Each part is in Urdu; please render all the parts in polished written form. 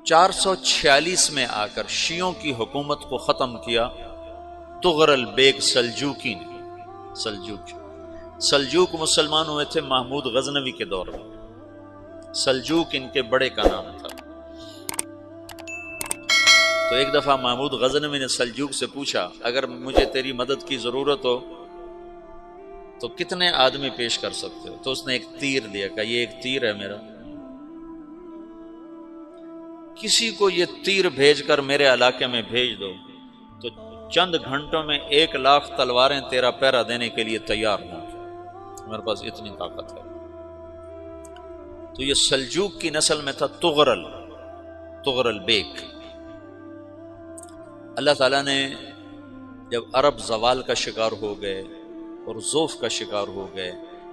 446 میں آ کر شیعوں کی حکومت کو ختم کیا تغرل بیگ سلجوکی نے۔ سلجوک مسلمان ہوئے تھے محمود غزنوی کے دور میں، سلجوک ان کے بڑے کا نام تھا۔ تو ایک دفعہ محمود غزنوی نے سلجوک سے پوچھا اگر مجھے تیری مدد کی ضرورت ہو تو کتنے آدمی پیش کر سکتے ہو؟ تو اس نے ایک تیر دیا، کہا یہ ایک تیر ہے میرا، کسی کو یہ تیر بھیج کر میرے علاقے میں بھیج دو تو چند گھنٹوں میں 1,00,000 تلواریں تیرا پہرا دینے کے لیے تیار ہوں، میرے پاس اتنی طاقت ہے۔ تو یہ سلجوک کی نسل میں تھا تغرل بیگ۔ اللہ تعالیٰ نے جب عرب زوال کا شکار ہو گئے اور ضعف کا شکار ہو گئے،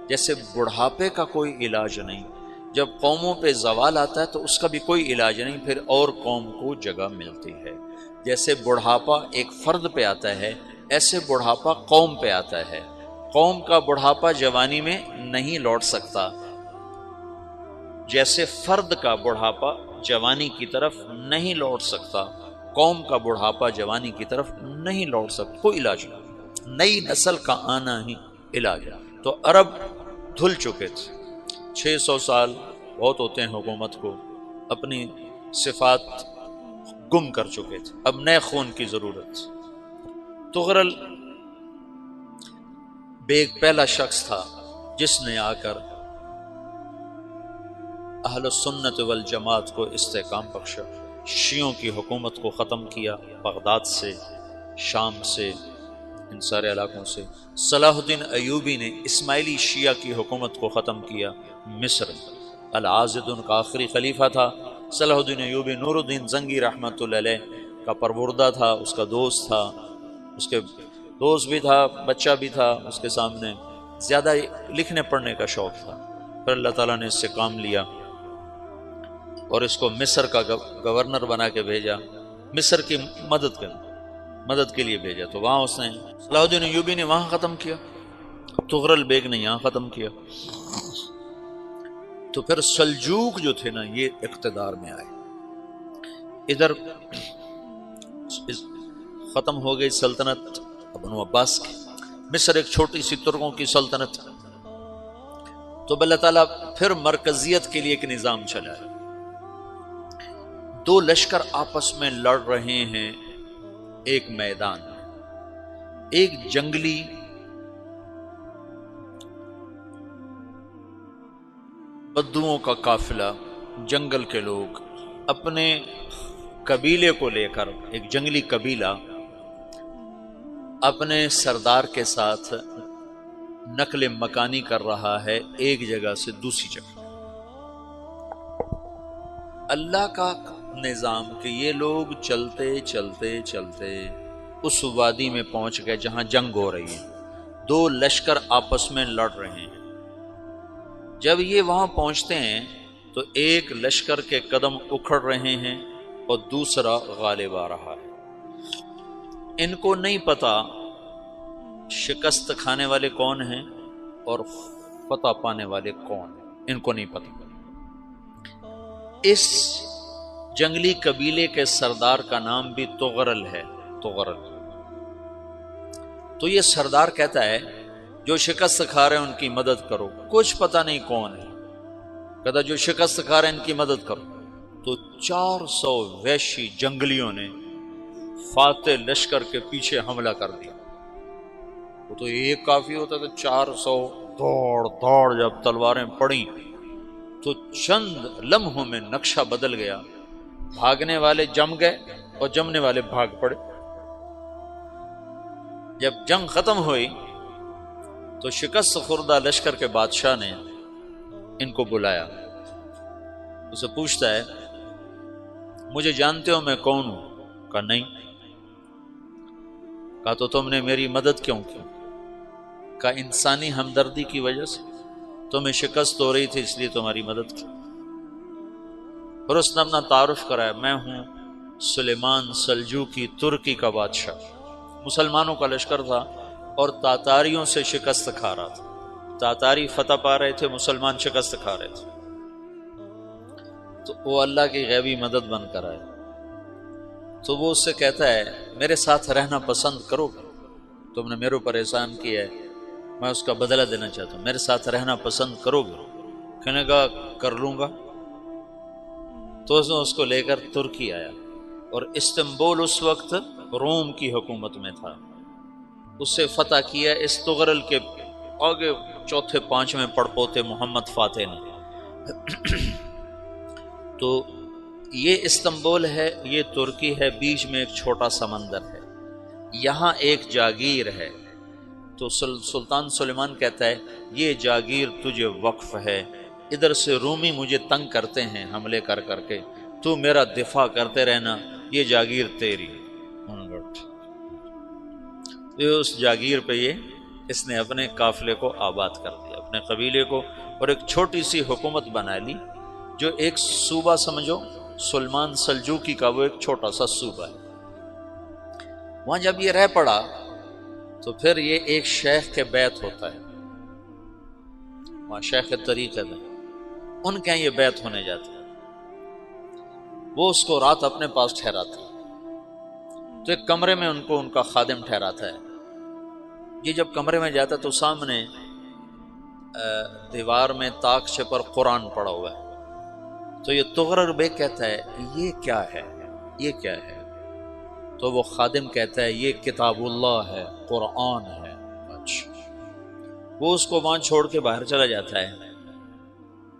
جیسے بڑھاپے کا کوئی علاج نہیں، جب قوموں پہ زوال آتا ہے تو اس کا بھی کوئی علاج نہیں، پھر اور قوم کو جگہ ملتی ہے۔ جیسے بڑھاپا ایک فرد پہ آتا ہے، ایسے بڑھاپا قوم پہ آتا ہے۔ قوم کا بڑھاپا جوانی میں نہیں لوٹ سکتا، جیسے فرد کا بڑھاپا جوانی کی طرف نہیں لوٹ سکتا، قوم کا بڑھاپا جوانی کی طرف نہیں لوٹ سکتا، کوئی علاج نہیں، نئی نسل کا آنا ہی علاج ہے۔ تو عرب دھل چکے تھے، 600 سال بہت ہوتے ہیں حکومت کو، اپنی صفات گم کر چکے تھے، اب نئے خون کی ضرورت تھی۔ تغرل بیگ پہلا شخص تھا جس نے آ کر اہل السنت والجماعت کو استحکام بخشا، شیعوں کی حکومت کو ختم کیا، بغداد سے، شام سے، ان سارے علاقوں سے۔ صلاح الدین ایوبی نے اسماعیلی شیعہ کی حکومت کو ختم کیا، مصر۔ العاضد ان کا آخری خلیفہ تھا صلاح الدین ایوبی، نور الدین زنگی رحمۃ اللہ علیہ کا پروردہ تھا، اس کا دوست تھا، اس کے دوست بھی تھا، بچہ بھی تھا اس کے سامنے، زیادہ لکھنے پڑھنے کا شوق تھا۔ پھر اللہ تعالیٰ نے اس سے کام لیا اور اس کو مصر کا گورنر بنا کے بھیجا، مصر کی مدد کے لیے بھیجا۔ تو وہاں اس نے صلاح الدین ایوبی نے وہاں ختم کیا، تغرل بیگ نے یہاں ختم کیا۔ تو پھر سلجوک جو تھے نا یہ اقتدار میں آئے، ادھر ختم ہو گئی سلطنت بنو عباس کی، مصر ایک چھوٹی سی ترکوں کی سلطنت۔ تو اللہ تعالیٰ پھر مرکزیت کے لیے ایک نظام چلایا، دو لشکر آپس میں لڑ رہے ہیں ایک میدان میں، ایک جنگلی بدوؤں کا قافلہ، جنگل کے لوگ اپنے قبیلے کو لے کر، ایک جنگلی قبیلہ اپنے سردار کے ساتھ نقل مکانی کر رہا ہے ایک جگہ سے دوسری جگہ۔ اللہ کا نظام کہ یہ لوگ چلتے چلتے چلتے اس وادی میں پہنچ گئے جہاں جنگ ہو رہی ہے، دو لشکر آپس میں لڑ رہے ہیں۔ جب یہ وہاں پہنچتے ہیں تو ایک لشکر کے قدم اکھڑ رہے ہیں اور دوسرا غالب آ رہا ہے۔ ان کو نہیں پتا شکست کھانے والے کون ہیں اور فتح پانے والے کون ہیں، ان کو نہیں پتا۔ اس جنگلی قبیلے کے سردار کا نام بھی تغرل ہے، تغرل۔ تو یہ سردار کہتا ہے جو شکست کھا رہے ہیں ان کی مدد کرو، کچھ پتہ نہیں کون ہے، کہتا جو شکست کھا رہے ہیں ان کی مدد کرو۔ تو 400 وحشی جنگلیوں نے فاتح لشکر کے پیچھے حملہ کر دیا۔ وہ تو ایک کافی ہوتا تھا، 400 دوڑ جب تلواریں پڑیں تو چند لمحوں میں نقشہ بدل گیا، بھاگنے والے جم گئے اور جمنے والے بھاگ پڑے۔ جب جنگ ختم ہوئی تو شکست خوردہ لشکر کے بادشاہ نے ان کو بلایا، اسے پوچھتا ہے مجھے جانتے ہو میں کون ہوں؟ کہا نہیں۔ کہا تو تم نے میری مدد کیوں کی؟ کہا انسانی ہمدردی کی وجہ سے، تمہیں شکست ہو رہی تھی اس لیے تمہاری مدد کی۔ اور اس نے اپنا تعارف کرایا، میں ہوں سلیمان سلجوکی، ترکی کا بادشاہ۔ مسلمانوں کا لشکر تھا اور تاتاریوں سے شکست کھا رہا تھا، تاتاری فتح پا رہے تھے، مسلمان شکست کھا رہے تھے۔ تو وہ اللہ کی غیبی مدد بن کر آئے، تو وہ اس سے کہتا ہے میرے ساتھ رہنا پسند کرو گے؟ تم نے میرے اوپر احسان کیا ہے، میں اس کا بدلہ دینا چاہتا ہوں، میرے ساتھ رہنا پسند کرو گے؟ کہنے کا کر لوں گا۔ تو اس نے اس کو لے کر ترکی آیا، اور استنبول اس وقت روم کی حکومت میں تھا، اسے فتح کیا اس تغرل کے آگے چوتھے پانچویں پڑپوتے محمد فاتح نے۔ تو یہ استنبول ہے، یہ ترکی ہے، بیچ میں ایک چھوٹا سمندر ہے، یہاں ایک جاگیر ہے۔ تو سلطان سلیمان کہتا ہے یہ جاگیر تجھے وقف ہے، ادھر سے رومی مجھے تنگ کرتے ہیں حملے کر کر کے، تو میرا دفاع کرتے رہنا، یہ جاگیر تیری۔ اس جاگیر پہ اس نے اپنے قافلے کو آباد کر دیا، اپنے قبیلے کو، اور ایک چھوٹی سی حکومت بنا لی، جو ایک صوبہ سمجھو سلمان سلجوقی کا، وہ ایک چھوٹا سا صوبہ ہے۔ وہاں جب یہ رہ پڑا تو پھر یہ ایک شیخ کے بیت ہوتا ہے، وہاں شیخ طریقت ہے، ان کے یہ بیت ہونے جاتا ہے، وہ اس کو رات اپنے پاس ٹھہراتا ہے، تو ایک کمرے میں ان کو ان کا خادم ٹھہراتا ہے۔ یہ جب کمرے میں جاتا ہے تو سامنے دیوار میں تاکچے پر قرآن پڑا ہوا ہے، تو یہ تغرر بیگ کہتا ہے یہ کیا ہے، یہ کیا ہے؟ تو وہ خادم کہتا ہے یہ کتاب اللہ ہے، قرآن ہے۔ اچھا، وہ اس کو وہاں چھوڑ کے باہر چلا جاتا ہے۔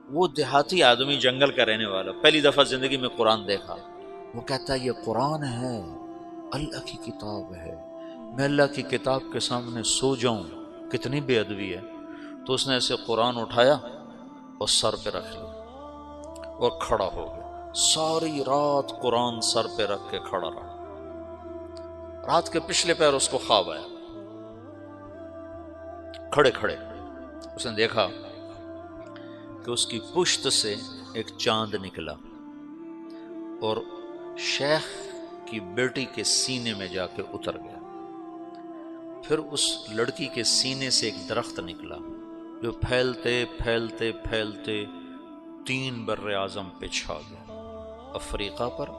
وہ دیہاتی آدمی، جنگل کا رہنے والا، پہلی دفعہ زندگی میں قرآن دیکھا، وہ کہتا ہے یہ قرآن ہے، اللہ کی کتاب ہے، میں اللہ کی کتاب کے سامنے سو جاؤں، کتنی بے ادبی ہے۔ تو اس نے ایسے قرآن اٹھایا اور سر پہ رکھ لیا اور کھڑا ہو گیا، ساری رات قرآن سر پہ رکھ کے کھڑا رہا۔ رات کے پچھلے پہر اس کو خواب آیا، کھڑے کھڑے اس نے دیکھا کہ اس کی پشت سے ایک چاند نکلا اور شیخ کی بیٹی کے سینے میں جا کے اتر گیا۔ پھر اس لڑکی کے سینے سے ایک درخت نکلا جو پھیلتے پھیلتے پھیلتے 3 بر اعظم پہ چھا گیا، افریقہ پر،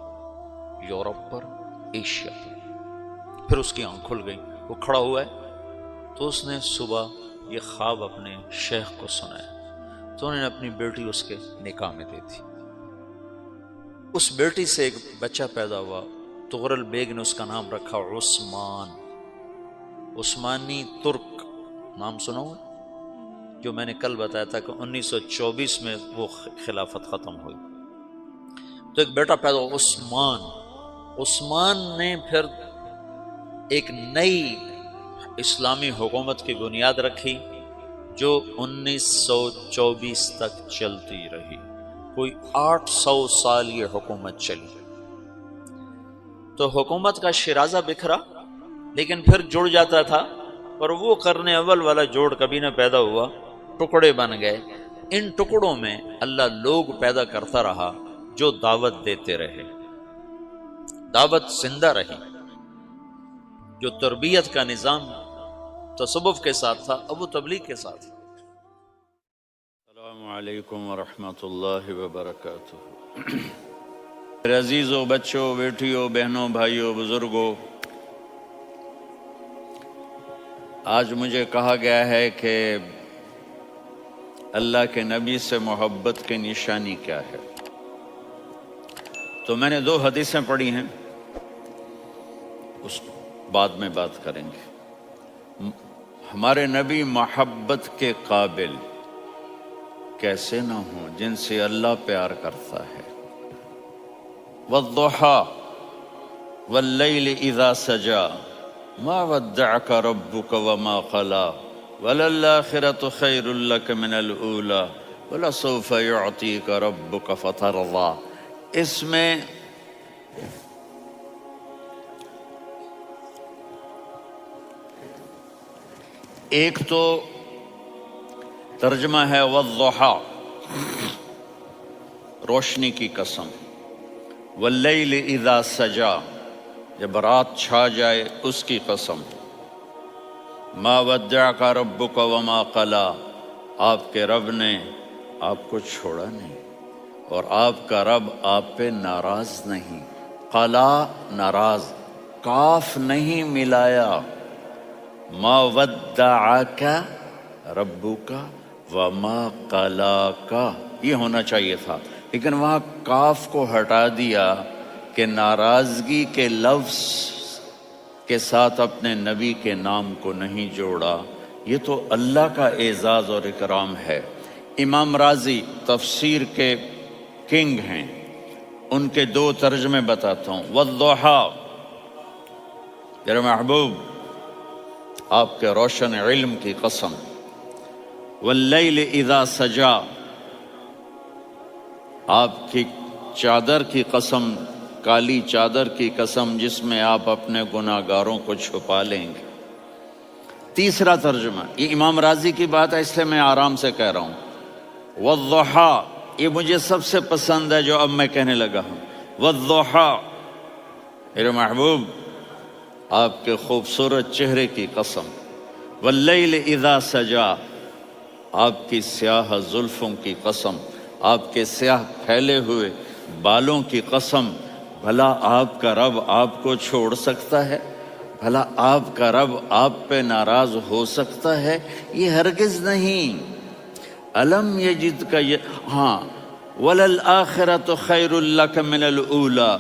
یورپ پر، ایشیا پر۔ پھر اس کی آنکھ کھل گئی، وہ کھڑا ہوا ہے، تو اس نے صبح یہ خواب اپنے شیخ کو سنایا، تو انہوں نے اپنی بیٹی اس کے نکاح میں دے دی۔ اس بیٹی سے ایک بچہ پیدا ہوا، تغرل بیگ نے اس کا نام رکھا عثمان، عثمانی ترک نام سنا ہوا، جو میں نے کل بتایا تھا کہ 1924 میں وہ خلافت ختم ہوئی۔ تو ایک بیٹا پیدا ہوا عثمان۔ عثمان نے پھر ایک نئی اسلامی حکومت کی بنیاد رکھی جو 1924 تک چلتی رہی، کوئی 800 سال یہ حکومت چلی۔ تو حکومت کا شیرازہ بکھرا، لیکن پھر جڑ جاتا تھا، اور وہ قرن اول والا جوڑ کبھی نہ پیدا ہوا، ٹکڑے بن گئے۔ ان ٹکڑوں میں اللہ لوگ پیدا کرتا رہا جو دعوت دیتے رہے، دعوت زندہ رہی۔ جو تربیت کا نظام تصوف کے ساتھ تھا، اب وہ تبلیغ کے ساتھ۔ السلام علیکم ورحمۃ اللہ وبرکاتہ۔ میرے عزیزوں، بچوں، بیٹیوں، بہنوں، بھائیوں، بزرگوں، آج مجھے کہا گیا ہے کہ اللہ کے نبی سے محبت کی نشانی کیا ہے، تو میں نے 2 حدیثیں پڑھی ہیں، اس بعد میں بات کریں گے۔ ہمارے نبی محبت کے قابل کیسے نہ ہوں جن سے اللہ پیار کرتا ہے۔ وَالضُّحَىٰ وَاللَّيْلِ إِذَا سَجَىٰ مَا وَدَّعَكَ رَبُّكَ وَمَا قَلَىٰ وَلَلْآخِرَةُ خَيْرٌ لَكَ مِنَ الْأُولَىٰ وَلَسَوْفَ يُعْطِيكَ رَبُّكَ فَتَرْضَىٰ۔ اس میں ایک تو ترجمہ ہے وَالضُّحَىٰ، روشنی کی قسم، وَاللَّيْلِ إِذَا سَجَىٰ، جب رات چھا جائے اس کی قسم، مَا وَدَّعَكَ رَبُّكَ وَمَا قَلَىٰ، آپ کے رب نے آپ کو چھوڑا نہیں اور آپ کا رب آپ پہ ناراض نہیں. قلا ناراض، کاف نہیں ملایا. ما ودعک ربک وما قلاک، یہ ہونا چاہیے تھا، لیکن وہاں کاف کو ہٹا دیا کہ ناراضگی کے لفظ کے ساتھ اپنے نبی کے نام کو نہیں جوڑا. یہ تو اللہ کا اعزاز اور اکرام ہے. امام رازی تفسیر کے کنگ ہیں، ان کے 2 ترجمے بتاتا ہوں. والضحیٰ، میرے محبوب آپ کے روشن علم کی قسم. واللیل اذا سجا، آپ کی چادر کی قسم، کالی چادر کی قسم جس میں آپ اپنے گناہ گاروں کو چھپا لیں گے. تیسرا ترجمہ، یہ امام راضی کی بات ہے اس لیے میں آرام سے کہہ رہا ہوں. والضحیٰ، یہ مجھے سب سے پسند ہے جو اب میں کہنے لگا ہوں. والضحیٰ، میرے محبوب آپ کے خوبصورت چہرے کی قسم. واللیل اذا سجا، آپ کی سیاہ زلفوں کی قسم، آپ کے سیاہ پھیلے ہوئے بالوں کی قسم. بھلا آپ کا رب آپ کو چھوڑ سکتا ہے؟ بھلا آپ کا رب آپ پہ ناراض ہو سکتا ہے؟ یہ ہرگز نہیں. الم یجد کا ہاں وللآخرۃ خیر لک من الاولی،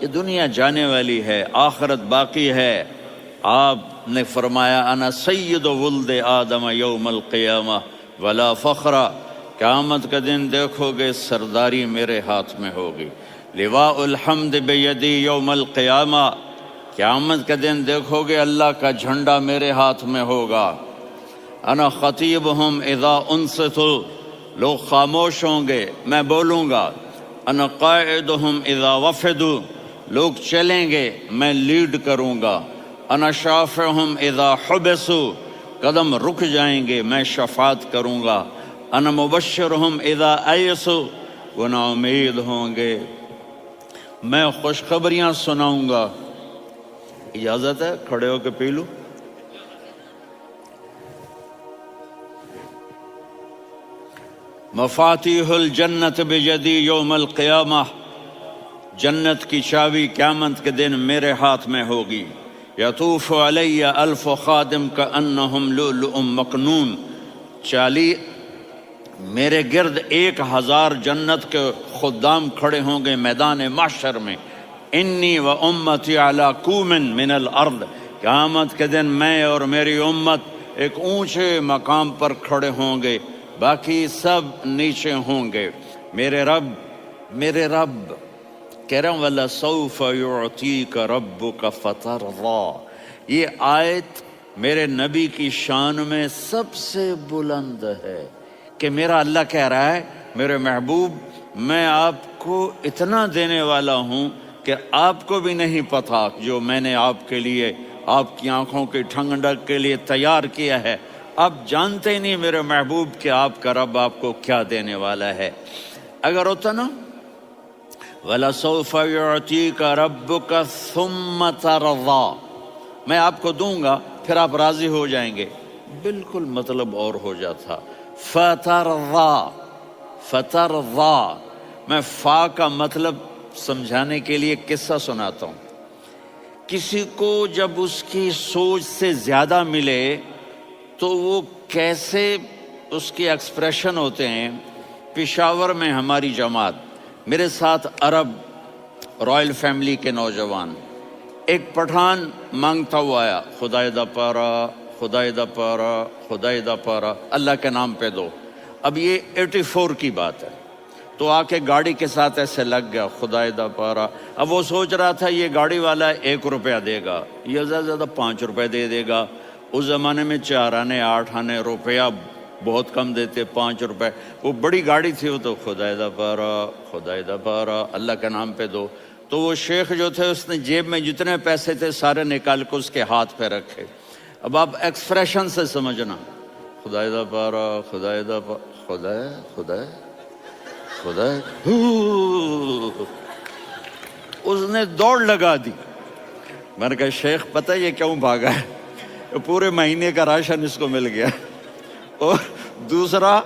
یہ دنیا جانے والی ہے، آخرت باقی ہے. آپ نے فرمایا انا سید ولد آدم یوم القیامہ ولا فخر، قیامت کا دن دیکھو گے سرداری میرے ہاتھ میں ہوگی. لواء الحمد بیدی یوم القیامہ، قیامت کا دن دیکھو گے اللہ کا جھنڈا میرے ہاتھ میں ہوگا. انا خطیبہم اذا انصتوا، لوگ خاموش ہوں گے میں بولوں گا. انا قائدہم اذا وفدوا، لوگ چلیں گے میں لیڈ کروں گا. انا شافعہم اذا حبسوا، قدم رک جائیں گے میں شفاعت کروں گا. انا مبشرہم اذا ایسوا، وہ نا امید ہوں گے میں خوشخبریاں سناؤں گا. اجازت ہے کھڑے ہو کے پی لوں؟ مفاتیح الجنت بیدی یوم القیامہ، جنت کی چابی قیامت کے دن میرے ہاتھ میں ہوگی. یطوف علی الف خادم کانہم لؤلؤ مکنون، میرے گرد 1000 جنت کے خدام کھڑے ہوں گے میدان محشر میں. انی و امتی علی کوم من الارض، قیامت کے دن میں اور میری امت ایک اونچے مقام پر کھڑے ہوں گے، باقی سب نیچے ہوں گے. میرے رب کہہ رہا ہوں وَلَسَوْفَ يُعْطِيكَ رَبُّكَ فَتَرْضَىٰ، یہ آیت میرے نبی کی شان میں سب سے بلند ہے کہ میرا اللہ کہہ رہا ہے میرے محبوب میں آپ کو اتنا دینے والا ہوں کہ آپ کو بھی نہیں پتا جو میں نے آپ کے لیے، آپ کی آنکھوں کی ٹھنڈک کے لیے تیار کیا ہے. آپ جانتے ہی نہیں میرے محبوب کہ آپ کا رب آپ کو کیا دینے والا ہے. اگر ہوتا نا وَلَسَوْفَ يُعْطِيكَ رَبُّكَ ثُمَّ تَرْضَىٰ، میں آپ کو دوں گا پھر آپ راضی ہو جائیں گے، بالکل مطلب اور ہو جاتا. فترضا، میں فا کا مطلب سمجھانے کے لیے قصہ سناتا ہوں. کسی کو جب اس کی سوچ سے زیادہ ملے تو وہ کیسے اس کے ایکسپریشن ہوتے ہیں. پشاور میں ہماری جماعت، میرے ساتھ عرب رائل فیملی کے نوجوان، ایک پٹھان مانگتا ہوا آیا خدائے دا پارا، خدائے دا پارا، خدائے دا پارا، اللہ کے نام پہ دو. اب یہ 84 کی بات ہے. تو آ کے گاڑی کے ساتھ ایسے لگ گیا خدائے دا پارا. اب وہ سوچ رہا تھا یہ گاڑی والا 1 روپیہ دے گا، یہ زیادہ زیادہ 5 روپے دے گا. اس زمانے میں 4 آنے 8 آنے روپیہ بہت کم دیتے، 5 روپے. وہ بڑی گاڑی تھی، وہ تو خدائے دا پارا، خدائے دا پارا، اللہ کے نام پہ دو. تو وہ شیخ جو تھے اس نے جیب میں جتنے پیسے تھے سارے نکال کے اس کے ہاتھ پہ رکھے. اب آپ ایکسپریشن سے سمجھنا، خدائے دا پارا، خدائے دا پارا، خدائے خدائے خدائے. اس نے دوڑ لگا دی. میں نے کہا شیخ پتہ یہ کیوں بھاگا ہے؟ پورے مہینے کا راشن اس کو مل گیا. اور دوسرا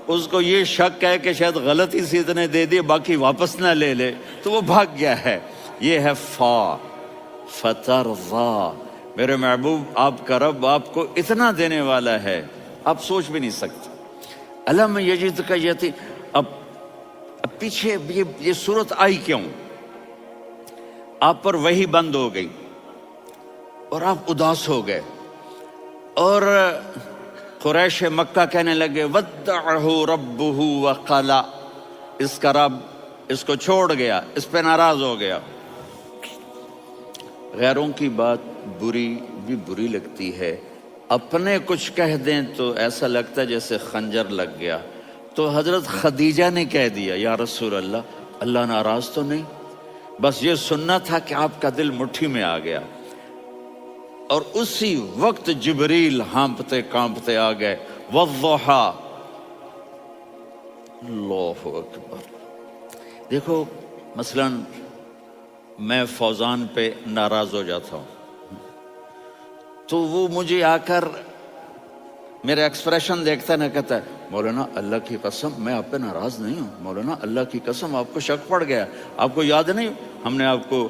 اس کو یہ شک ہے کہ شاید غلطی سے اتنے دے دیے باقی واپس نہ لے لے، تو وہ بھاگ گیا ہے۔ یہ ہے فا، فترضا، میرے محبوب آپ کا رب آپ کو اتنا دینے والا ہے آپ سوچ بھی نہیں سکتے۔ الم یجد کا یتیم، اب پیچھے یہ صورت آئی کیوں؟ آپ پر وحی بند ہو گئی اور آپ اداس ہو گئے، اور قریش مکہ کہنے لگے ودعہ ربہ وقلا، اس کا رب اس کو چھوڑ گیا، اس پہ ناراض ہو گیا۔ غیروں کی بات بھی بری لگتی ہے، اپنے کچھ کہہ دیں تو ایسا لگتا ہے جیسے خنجر لگ گیا۔ تو حضرت خدیجہ نے کہہ دیا یا رسول اللہ، اللہ ناراض تو نہیں؟ بس یہ سننا تھا کہ آپ کا دل مٹھی میں آ گیا۔ اور اسی وقت جبریل ہانپتے کانپتے آ گئے، والضحیٰ، اللہ اکبر۔ دیکھو مثلا میں فوزان پہ ناراض ہو جاتا ہوں تو وہ مجھے آ کر میرا ایکسپریشن دیکھتا ہے، نہ کہتا ہے مولانا اللہ کی قسم میں آپ پہ ناراض نہیں ہوں، مولانا اللہ کی قسم آپ کو شک پڑ گیا، آپ کو یاد نہیں ہم نے آپ کو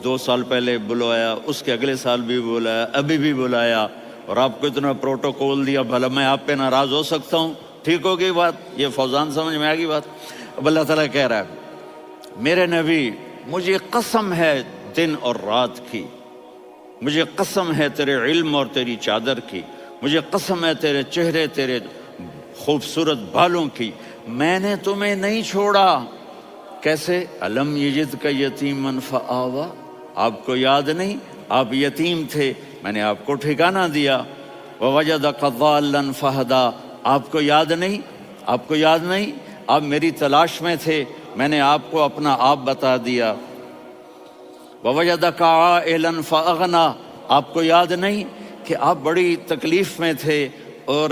2 سال پہلے بلایا، اس کے اگلے سال بھی بلایا، ابھی بھی بلایا، اور آپ کو اتنا پروٹوکول دیا، بھلا میں آپ پہ ناراض ہو سکتا ہوں؟ ٹھیک ہو گئی بات، یہ فوزان سمجھ میں آ گئی بات۔ اب اللہ تعالیٰ کہہ رہا ہے میرے نبی مجھے قسم ہے دن اور رات کی، مجھے قسم ہے تیرے علم اور تیری چادر کی، مجھے قسم ہے تیرے چہرے، تیرے خوبصورت بالوں کی، میں نے تمہیں نہیں چھوڑا۔ کیسے؟ الم یجد کا یتیمن فآوا، آپ کو یاد نہیں آپ یتیم تھے، میں نے آپ کو ٹھکانہ دیا۔ ووجدک ضالا فہدا، آپ کو یاد نہیں، آپ کو یاد نہیں آپ میری تلاش میں تھے، میں نے آپ کو اپنا آپ بتا دیا۔ ووجدک عائلا فاغنا، آپ کو یاد نہیں کہ آپ بڑی تکلیف میں تھے اور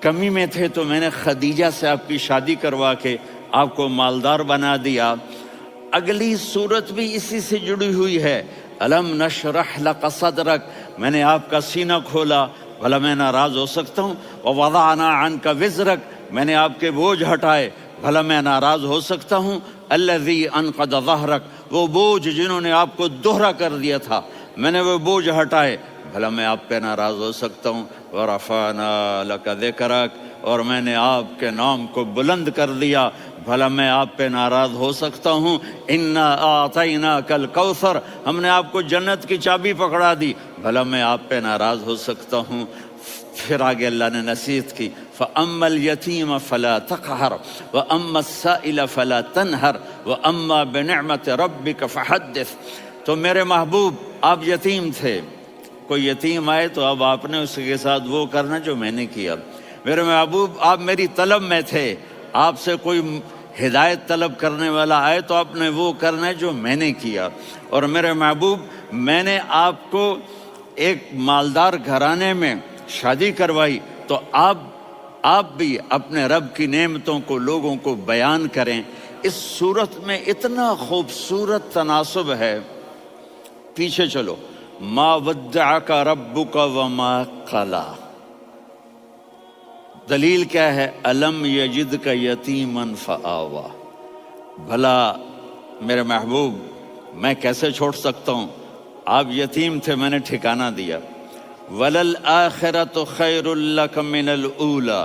کمی میں تھے، تو میں نے خدیجہ سے آپ کی شادی کروا کے آپ کو مالدار بنا دیا۔ اگلی صورت بھی اسی سے جڑی ہوئی ہے، الم نشرح لک صدرک، میں نے آپ کا سینہ کھولا، بھلا میں ناراض ہو سکتا ہوں؟ ووضعنا عنک وزرک، میں نے آپ کے بوجھ ہٹائے، بھلا میں ناراض ہو سکتا ہوں؟ الذی انقض ظہرک، وہ بوجھ جنہوں نے آپ کو دوہرا کر دیا تھا، میں نے وہ بوجھ ہٹائے، بھلا میں آپ پہ ناراض ہو سکتا ہوں؟ ورفعنا لک ذکرک، اور میں نے آپ کے نام کو بلند کر دیا، بھلا میں آپ پہ ناراض ہو سکتا ہوں؟ انا اعطیناک الکوثر، ہم نے آپ کو جنت کی چابی پکڑا دی، بھلا میں آپ پہ ناراض ہو سکتا ہوں؟ پھر آگے اللہ نے نصیحت کی، فَأَمَّا الْيَتِيمَ فَلَا تَقْهَرْ وَأَمَّا السَّائِلَ فَلَا تَنْهَرْ وَأَمَّا بِنِعْمَةِ رَبِّكَ فَحَدِّثْ۔ تو میرے محبوب آپ یتیم تھے، کوئی یتیم آئے تو اب آپ نے اس کے ساتھ وہ کرنا جو میں نے کیا۔ میرے محبوب آپ میری طلب میں تھے، آپ سے کوئی ہدایت طلب کرنے والا آئے تو آپ نے وہ کرنا ہے جو میں نے کیا۔ اور میرے محبوب میں نے آپ کو ایک مالدار گھرانے میں شادی کروائی، تو آپ بھی اپنے رب کی نعمتوں کو لوگوں کو بیان کریں۔ اس صورت میں اتنا خوبصورت تناسب ہے، پیچھے چلو، ما ودعک ربک وما قلی، دلیل کیا ہے؟ الم یجدک یتیما فآوا، بھلا میرے محبوب میں کیسے چھوڑ سکتا ہوں؟ آپ یتیم تھے، میں نے ٹھکانہ دیا۔ وَلَلْآخِرَةُ خَيْرٌ لَكَ مِنَ الْأُولَى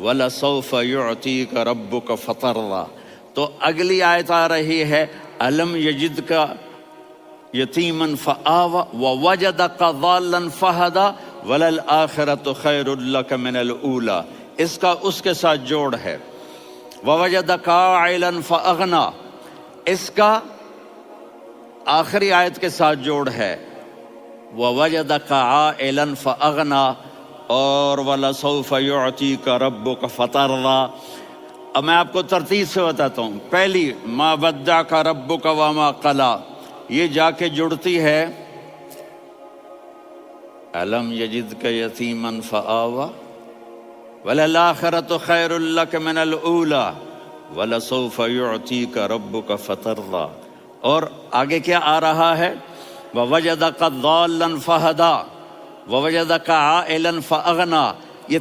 وَلَسَوْفَ يُعْطِيكَ رَبُّكَ فَتَرْضَىٰ۔ تو اگلی آیت آ رہی ہے الم یجدک یتیما فآوا ووجدک ضالا فہدا وَلَلْآخِرَةُ خَيْرٌ لَكَ مِنَ الْأُولَى، اس کا اس کے ساتھ جوڑ ہے۔ وَوَجَدَكَ عَائِلًا فَأَغْنَىٰ، اس کا آخری آیت کے ساتھ جوڑ ہے، وَوَجَدَكَ عَائِلًا فَأَغْنَىٰ اور وَلَسَوْفَ يُعْطِيكَ رَبُّكَ فَتَرْضَىٰ۔ اب میں آپ کو ترتیب سے بتاتا ہوں۔ پہلی ما وَدَّعَكَ رَبُّكَ وَمَا قَلَىٰ، یہ جا کے جڑتی ہے الم یجدک یتیما فآوا وَلَلْآخِرَةُ خَيْرٌ لَكَ مِنَ الْأُولَىٰ وَلَسَوْفَ يُعْطِيكَ رَبُّكَ فَتَرْضَىٰ۔ اور آگے کیا آ رہا ہے؟ وَوَجَدَكَ ضَالًّا فَهَدَىٰ وَوَجَدَكَ عَائِلًا فَأَغْنَىٰ، یہ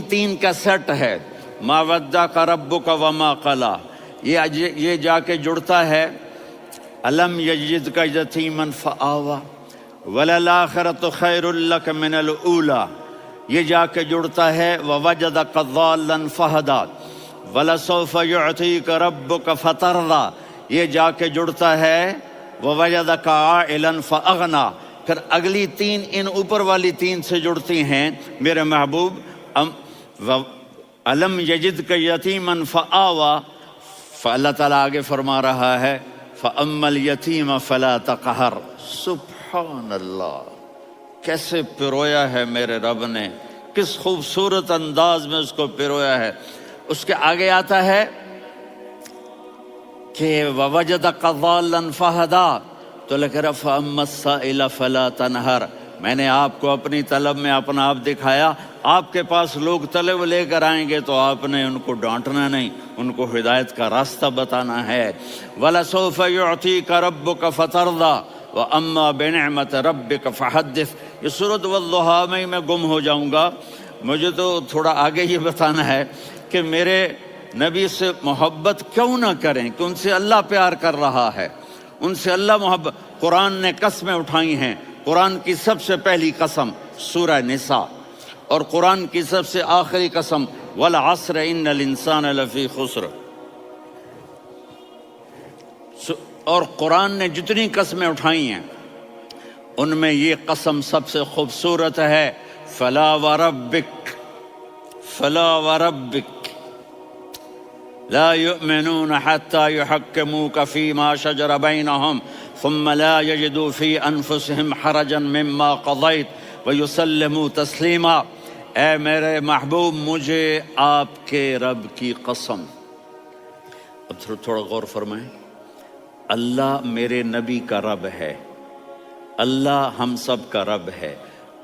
تین کا سیٹ ہے۔ ما ودعک ربک وما قلی، یہ جا کے جڑتا ہے الم یجدک یتیما فآوی وللآخرۃ خیر لک من الاولی، یہ جا کے جڑتا ہے ووجدک ضالا فہدی ولسوف یعطیک ربک فترضی، یہ جا کے جڑتا ہے ووجدک عائلا فاغنی۔ پھر اگلی تین ان اوپر والی تین سے جڑتی ہیں میرے محبوب، الم یجدک یتیما فآوی، فاللہ تعالیٰ آگے فرما رہا ہے فاما الیتیم فلا تقہر۔ سبحان اللہ، کیسے پرویا ہے میرے رب نے، کس خوبصورت انداز میں اس کو پرویا ہے۔ اس کے آگے آتا ہے کہ ووجدک ضالا فہدی، تو لکھ رہا فاما السائل فلا تنہر، میں نے آپ کو اپنی طلب میں اپنا آپ دکھایا، آپ کے پاس لوگ طلب لے کر آئیں گے تو آپ نے ان کو ڈانٹنا نہیں، ان کو ہدایت کا راستہ بتانا ہے۔ وَلَسَوْفَ يُعْطِيكَ رَبُّكَ فَتَرْضَىٰ وَأَمَّا بِنِعْمَةِ رَبِّكَ فَحَدِّثْ۔ یہ سورۃ والضحیٰ میں گم ہو جاؤں گا، مجھے تو تھوڑا آگے یہ بتانا ہے کہ میرے نبی سے محبت کیوں نہ کریں، کہ ان سے اللہ پیار کر رہا ہے، ان سے اللہ محبت۔ قرآن نے قسمیں اٹھائی ہیں، قرآن کی سب سے پہلی قسم سورہ نساء، اور قرآن کی سب سے آخری قسم والعصر ان الانسان لفی خسر۔ اور قرآن نے جتنی قسمیں اٹھائی ہیں ان میں یہ قسم سب سے خوبصورت ہے، فلا وربک، فلا وربک لا يؤمنون حتى يحكموك فيما شجر بينهم ثم لا يجدوا في انفسهم حرجا مما قضيت ويسلموا تسلیما۔ اے میرے محبوب، مجھے آپ کے رب کی قسم۔ اب تھوڑا غور فرمائیں، اللہ میرے نبی کا رب ہے، اللہ ہم سب کا رب ہے،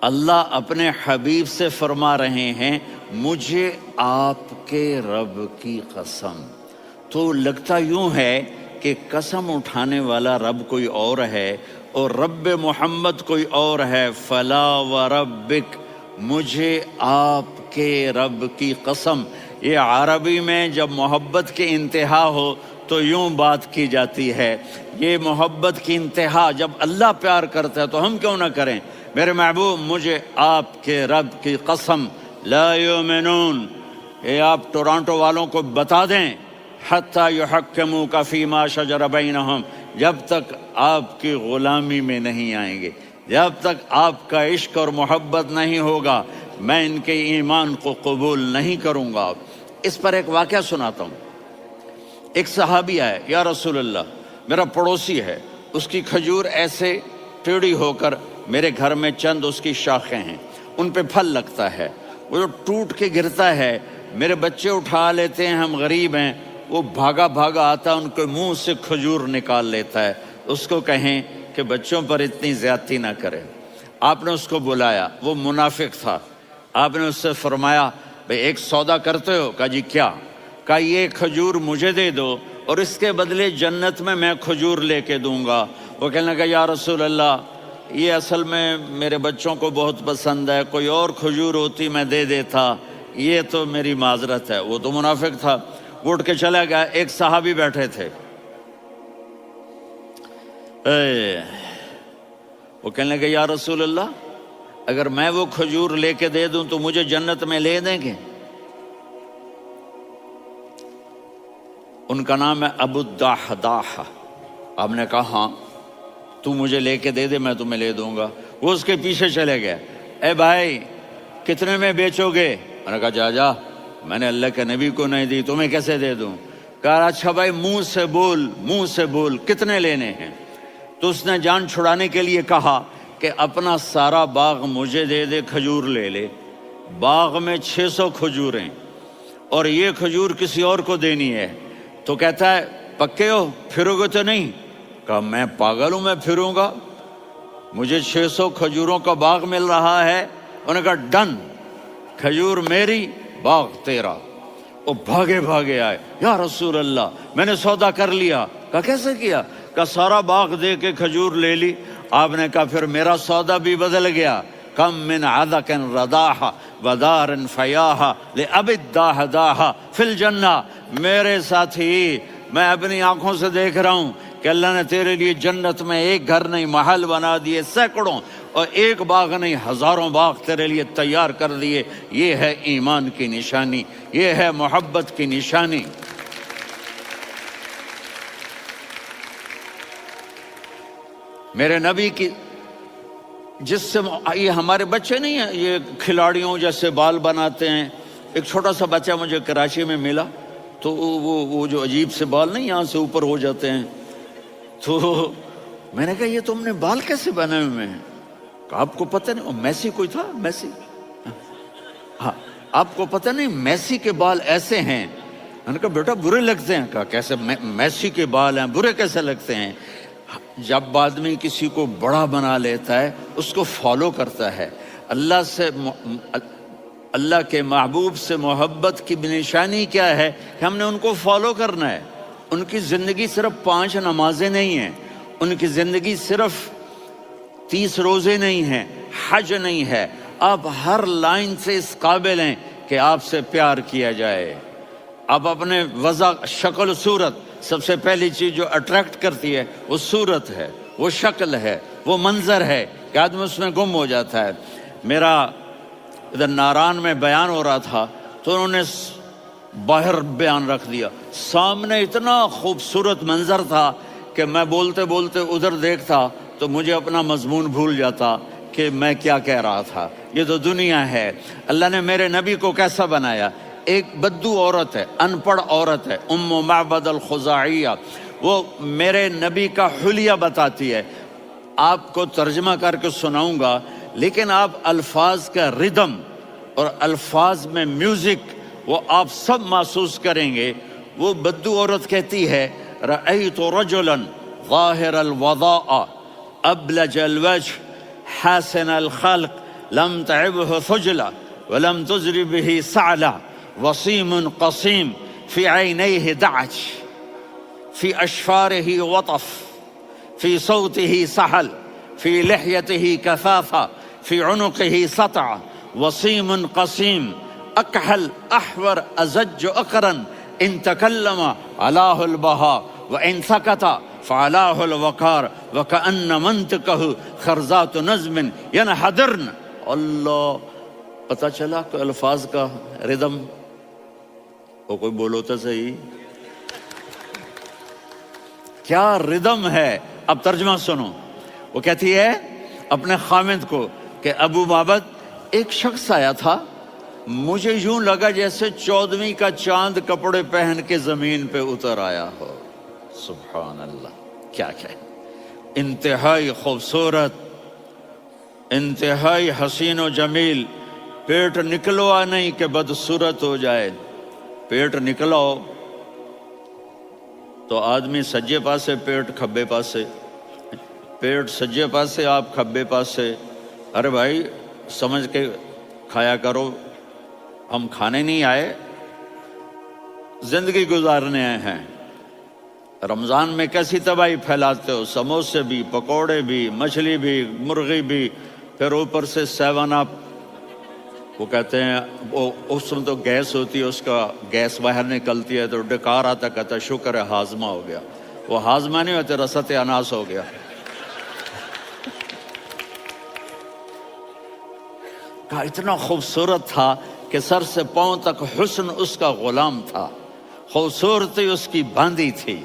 اللہ اپنے حبیب سے فرما رہے ہیں مجھے آپ کے رب کی قسم۔ تو لگتا یوں ہے کہ قسم اٹھانے والا رب کوئی اور ہے اور رب محمد کوئی اور ہے۔ فلا وربک، مجھے آپ کے رب کی قسم۔ یہ عربی میں جب محبت کی انتہا ہو تو یوں بات کی جاتی ہے، یہ محبت کی انتہا جب اللہ پیار کرتا ہے تو ہم کیوں نہ کریں۔ میرے محبوب، مجھے آپ کے رب کی قسم، لا یؤمنون، یہ آپ ٹورانٹو والوں کو بتا دیں، حتی یحکموک فیما شجر بینہم، جب تک آپ کی غلامی میں نہیں آئیں گے، جب تک آپ کا عشق اور محبت نہیں ہوگا، میں ان کے ایمان کو قبول نہیں کروں گا۔ اس پر ایک واقعہ سناتا ہوں۔ ایک صحابی آئے، یا رسول اللہ، میرا پڑوسی ہے، اس کی کھجور ایسے ٹیڑھی ہو کر میرے گھر میں چند اس کی شاخیں ہیں، ان پہ پھل لگتا ہے، وہ جو ٹوٹ کے گرتا ہے، میرے بچے اٹھا لیتے ہیں، ہم غریب ہیں، وہ بھاگا بھاگا آتا ہے، ان کے منہ سے کھجور نکال لیتا ہے۔ اس کو کہیں کہ بچوں پر اتنی زیادتی نہ کرے۔ آپ نے اس کو بلایا، وہ منافق تھا، آپ نے اس سے فرمایا بھئی ایک سودا کرتے ہو؟ کہا جی کیا؟ کہا یہ کھجور مجھے دے دو اور اس کے بدلے جنت میں کھجور لے کے دوں گا۔ وہ کہنے لگا یا رسول اللہ، یہ اصل میں میرے بچوں کو بہت پسند ہے، کوئی اور کھجور ہوتی میں دے دیتا، یہ تو میری معذرت ہے۔ وہ تو منافق تھا، وہ اٹھ کے چلا گیا۔ ایک صحابی بیٹھے تھے، وہ کہنے لگے یا رسول اللہ، اگر میں وہ کھجور لے کے دے دوں تو مجھے جنت میں لے دیں گے؟ ان کا نام ہے ابو الدحداح۔ آپ نے کہا ہاں، تو مجھے لے کے دے دے، میں تمہیں لے دوں گا۔ وہ اس کے پیچھے چلے گئے، اے بھائی کتنے میں بیچو گے؟ میں نے کہا جا جا، میں نے اللہ کے نبی کو نہیں دی، تمہیں کیسے دے دوں؟ کہا اچھا بھائی منہ سے بول، منہ سے بول، کتنے لینے ہیں؟ تو اس نے جان چھڑانے کے لیے کہا کہ اپنا سارا باغ مجھے دے دے، کھجور لے لے۔ باغ میں 600 کھجوریں اور یہ کھجور کسی اور کو دینی ہے۔ تو کہتا ہے پکے ہو، پھرو گے تو نہیں؟ کہا میں پاگل ہوں، میں پھروں گا؟ مجھے 600 کھجوروں کا باغ مل رہا ہے۔ انہوں نے کہا ڈن، کھجور میری، باغ تیرا۔ وہ بھاگے بھاگے آئے، یا رسول اللہ میں نے سودا کر لیا۔ کہا کیسے کیا؟ کہا سارا باغ دے کے کھجور لے لی۔ آپ نے کہا پھر میرا سودا بھی بدل گیا، کم من عدق رداح، ودار فیاہا لأبد داہ داہا فی الجنہ۔ میرے ساتھی، میں اپنی آنکھوں سے دیکھ رہا ہوں کہ اللہ نے تیرے لیے جنت میں ایک گھر نہیں محل بنا دیے سینکڑوں، اور ایک باغ نہیں ہزاروں باغ تیرے لیے تیار کر دیے۔ یہ ہے ایمان کی نشانی، یہ ہے محبت کی نشانی۔ میرے نبی کی جس سے یہ ہمارے بچے نہیں ہیں، یہ کھلاڑیوں جیسے بال بناتے ہیں۔ ایک چھوٹا سا بچہ مجھے کراچی میں ملا، تو وہ جو عجیب سے بال نہیں یہاں سے اوپر ہو جاتے ہیں، تو میں نے کہا یہ تم نے بال کیسے بنائے ہوئے ہیں؟ کہا آپ کو پتہ نہیں، میسی کوئی تھا، میسی، ہاں آپ کو پتہ نہیں میسی کے بال ایسے ہیں؟ میں نے کہا بیٹا برے لگتے ہیں۔ کہا کیسے؟ میسی کے بال ہیں، برے کیسے لگتے ہیں؟ جب آدمی کسی کو بڑا بنا لیتا ہے اس کو فالو کرتا ہے۔ اللہ کے محبوب سے محبت کی نشانی کیا ہے کہ ہم نے ان کو فالو کرنا ہے۔ ان کی زندگی صرف 5 نمازیں نہیں ہیں، ان کی زندگی صرف 30 روزے نہیں ہیں، حج نہیں ہے۔ آپ ہر لائن سے اس قابل ہیں کہ آپ سے پیار کیا جائے۔ آپ اپنے وضع، شکل و صورت، سب سے پہلی چیز جو اٹریکٹ کرتی ہے وہ صورت ہے، وہ شکل ہے، وہ منظر ہے کہ آدمی اس میں گم ہو جاتا ہے۔ میرا ادھر ناران میں بیان ہو رہا تھا تو انہوں نے باہر بیان رکھ دیا، سامنے اتنا خوبصورت منظر تھا کہ میں بولتے بولتے ادھر دیکھتا تو مجھے اپنا مضمون بھول جاتا کہ میں کیا کہہ رہا تھا۔ یہ تو دنیا ہے۔ اللہ نے میرے نبی کو کیسا بنایا؟ ایک بدو عورت ہے، ان پڑھ عورت ہے، ام معبد الخزاعیہ، وہ میرے نبی کا حلیہ بتاتی ہے۔ آپ کو ترجمہ کر کے سناؤں گا، لیکن آپ الفاظ کا ردم اور الفاظ میں میوزک وہ آپ سب محسوس کریں گے۔ وہ بدو عورت کہتی ہے رأیت رجلا ظاہر الوضاء ابلج الوجه حاسن الخلق لم تعبه ثجلة ولم تزر به سعلة وصيم قصيم في عينيه دعج في أشفاره وطف في صوته سحل في لحيته كثافة في عنقه سطع وصيم قصيم أكحل أحور أزج أقرن إن تكلم علاه البهاء وإن سكت فعلاه الوقار وكأن منطقه خرزات نظم ينحدرن۔ اللہ، پتہ چلا کہ الفاظ کا ردم، وہ کوئی بولو تو صحیح، کیا ردم ہے۔ اب ترجمہ سنو۔ وہ کہتی ہے اپنے خامد کو کہ ابو معبد، ایک شخص آیا تھا، مجھے یوں لگا جیسے 14ویں کا چاند کپڑے پہن کے زمین پہ اتر آیا ہو۔ سبحان اللہ، کیا انتہائی خوبصورت، انتہائی حسین و جمیل۔ پیٹ نکلوا نہیں کہ بدصورت ہو جائے، پیٹ نکلاؤ تو آدمی سجے پاسے پیٹ، کھبے پاسے پیٹ، سجے پاسے آپ، کھبے پاسے۔ ارے بھائی سمجھ کے کھایا کرو، ہم کھانے نہیں آئے، زندگی گزارنے آئے ہیں۔ رمضان میں کیسی تباہی پھیلاتے ہو، سموسے بھی، پکوڑے بھی، مچھلی بھی، مرغی بھی، پھر اوپر سے 7 اپ۔ وہ کہتے ہیں اس میں تو گیس ہوتی ہے، اس کا گیس باہر نکلتی ہے تو ڈکار آتا، کہتا ہے شکر ہے ہاضمہ ہو گیا۔ وہ ہاضمہ نہیں ہوتے، رسط اناس ہو گیا۔ کہا اتنا خوبصورت تھا کہ سر سے پاؤں تک حسن اس کا غلام تھا، خوبصورتی اس کی باندھی تھی،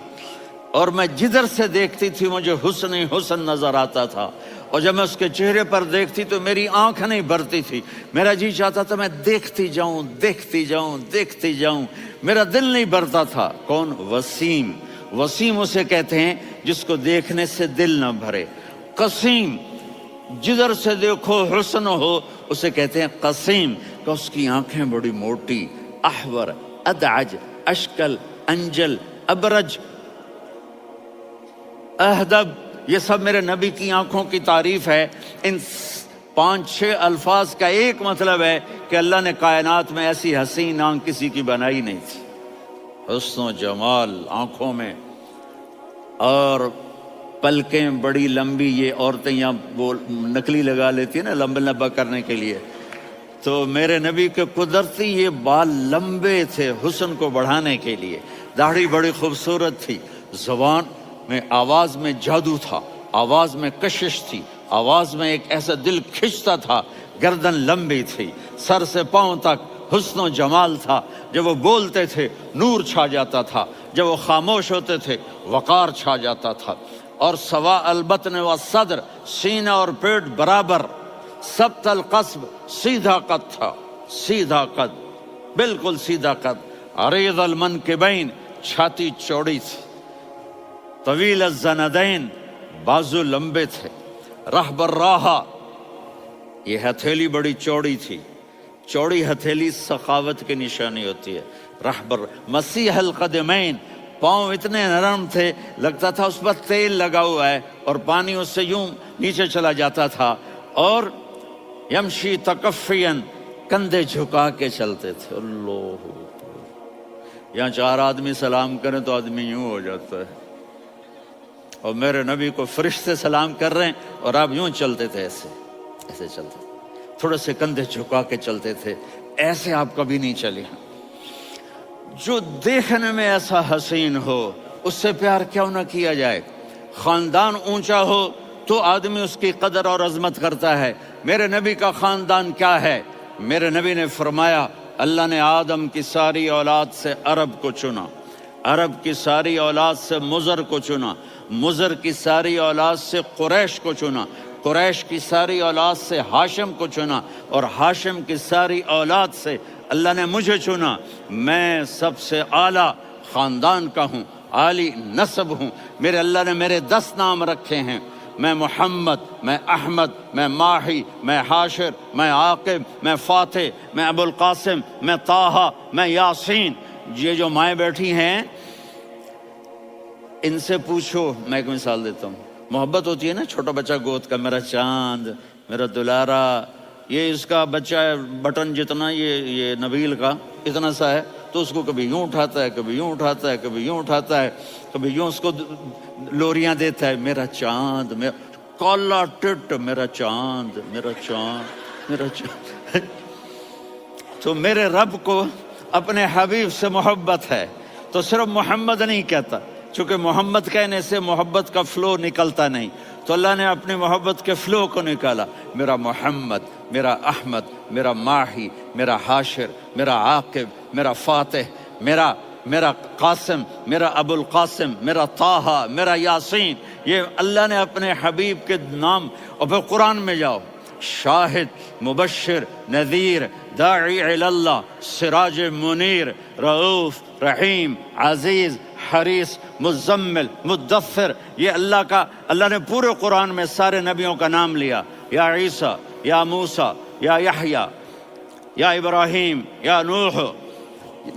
اور میں جدھر سے دیکھتی تھی مجھے حسن ہی حسن نظر آتا تھا، اور جب میں اس کے چہرے پر دیکھتی تو میری آنکھ نہیں بھرتی تھی، میرا جی چاہتا تھا میں دیکھتی جاؤں، دیکھتی جاؤں، دیکھتی جاؤں، میرا دل نہیں بھرتا تھا۔ کون؟ وسیم۔ وسیم اسے کہتے ہیں جس کو دیکھنے سے دل نہ بھرے۔ قسیم، جدھر سے دیکھو حسن ہو، اسے کہتے ہیں قسیم، کہ اس کی آنکھیں بڑی موٹی، احور، ادعج، اشکل، انجل، ابرج، اہدب، یہ سب میرے نبی کی آنکھوں کی تعریف ہے۔ ان 5-6 الفاظ کا ایک مطلب ہے کہ اللہ نے کائنات میں ایسی حسین آنکھ کسی کی بنائی نہیں تھی۔ حسن و جمال آنکھوں میں، اور پلکیں بڑی لمبی، یہ عورتیں یہاں وہ نکلی لگا لیتی ہیں نا لمبا لمبا کرنے کے لیے، تو میرے نبی کے قدرتی یہ بال لمبے تھے حسن کو بڑھانے کے لیے، داڑھی بڑی خوبصورت تھی، زبان میں آواز میں جادو تھا، آواز میں کشش تھی، آواز میں ایک ایسا دل کھنچتا تھا، گردن لمبی تھی، سر سے پاؤں تک حسن و جمال تھا، جب وہ بولتے تھے نور چھا جاتا تھا، جب وہ خاموش ہوتے تھے وقار چھا جاتا تھا، اور سوا البطن و صدر، سینہ اور پیٹ برابر، سبت القصب، سیدھا قد تھا، سیدھا قد، بالکل سیدھا قد، عریض المنکبین، چھاتی چوڑی تھی، طویل الزندین، بازو لمبے تھے، رحب الراحہ، یہ ہتھیلی بڑی چوڑی تھی، چوڑی ہتھیلی سخاوت کی نشانی ہوتی ہے، رحب مسیح القدمین، پاؤں اتنے نرم تھے لگتا تھا اس پر تیل لگا ہوا ہے اور پانی اس سے یوں نیچے چلا جاتا تھا، اور یمشی تکفین، کندھے جھکا کے چلتے تھے، اللہ، یہاں 4 آدمی سلام کریں تو آدمی یوں ہو جاتا ہے، اور میرے نبی کو فرشتے سلام کر رہے ہیں اور آپ یوں چلتے تھے، ایسے ایسے چلتے تھے، تھوڑے سے کندھے جھکا کے چلتے تھے، ایسے آپ کبھی نہیں چلے۔ جو دیکھنے میں ایسا حسین ہو اس سے پیار کیوں نہ کیا جائے؟ خاندان اونچا ہو تو آدمی اس کی قدر اور عظمت کرتا ہے۔ میرے نبی کا خاندان کیا ہے؟ میرے نبی نے فرمایا اللہ نے آدم کی ساری اولاد سے عرب کو چنا، عرب کی ساری اولاد سے مضر کو چنا، مضر کی ساری اولاد سے قریش کو چنا، قریش کی ساری اولاد سے ہاشم کو چنا، اور ہاشم کی ساری اولاد سے اللہ نے مجھے چنا۔ میں سب سے اعلیٰ خاندان کا ہوں، عالی نسب ہوں، میرے اللہ نے میرے 10 نام رکھے ہیں، میں محمد، میں احمد، میں ماہی، میں حاشر، میں عاقب، میں فاتح، میں ابو القاسم، میں طٰہٰ، میں یاسین۔ یہ جو مائیں بیٹھی ہیں ان سے پوچھو، میں ایک مثال دیتا ہوں، محبت ہوتی ہے نا چھوٹا بچہ گود کا، میرا چاند، میرا دلارا، یہ اس کا بچہ بٹن جتنا یہ نبیل کا اتنا سا ہے، تو اس کو کبھی یوں اٹھاتا ہے، کبھی یوں اٹھاتا ہے، کبھی یوں اٹھاتا ہے، کبھی یوں اس کو لوریاں دیتا ہے، میرا چاند، میرا کالا ٹٹ، میرا چاند، میرا چاند، میرا چاند۔ تو میرے رب کو اپنے حبیب سے محبت ہے تو صرف محمد نہیں کہتا، چونکہ محمد کہنے سے محبت کا فلو نکلتا نہیں، تو اللہ نے اپنی محبت کے فلو کو نکالا، میرا محمد، میرا احمد، میرا ماہی، میرا حاشر، میرا عاقب، میرا فاتح، میرا قاسم، میرا ابو القاسم، میرا طٰہٰ، میرا یاسین۔ یہ اللہ نے اپنے حبیب کے نام، اور پھر قرآن میں جاؤ، شاہد، مبشر، نذیر، داعی الی اللہ، سراج منیر، رؤوف، رحیم، عزیز، حریص، مزمل، مدثر، یہ اللہ نے پورے قرآن میں سارے نبیوں کا نام لیا، یا عیسیٰ، یا موسیٰ، یا یحییٰ، یا ابراہیم، یا نوح،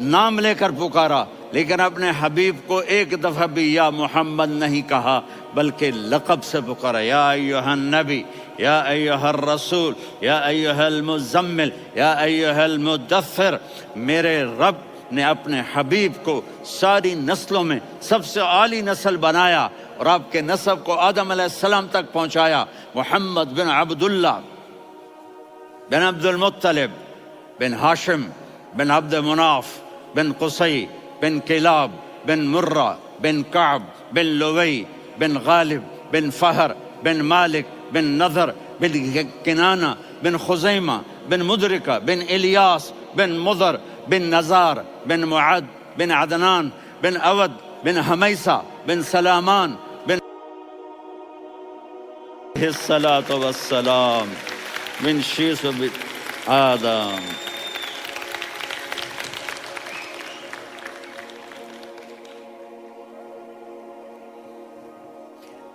نام لے کر پکارا، لیکن اپنے حبیب کو ایک دفعہ بھی یا محمد نہیں کہا بلکہ لقب سے پکارا، یا ایھا النبی، یا ایھا الرسول، یا ایھا المزمل، یا ایھا المدثر۔ میرے رب نے اپنے حبیب کو ساری نسلوں میں سب سے عالی نسل بنایا اور آپ کے نسب کو آدم علیہ السلام تک پہنچایا۔ محمد بن عبداللہ بن عبد المطلب بن ہاشم بن عبد مناف بن قصی بن کلاب بن مرہ بن کعب بن لوی بن غالب بن فہر بن مالک بن نضر بن کنانہ بن خزیمہ بن مدرکہ بن الیاس بن مضر بن نزار بن معد بن عدنان بن اود بن حمیسہ بن سلامان بن الصلاة والسلام بن شیس بن آدم۔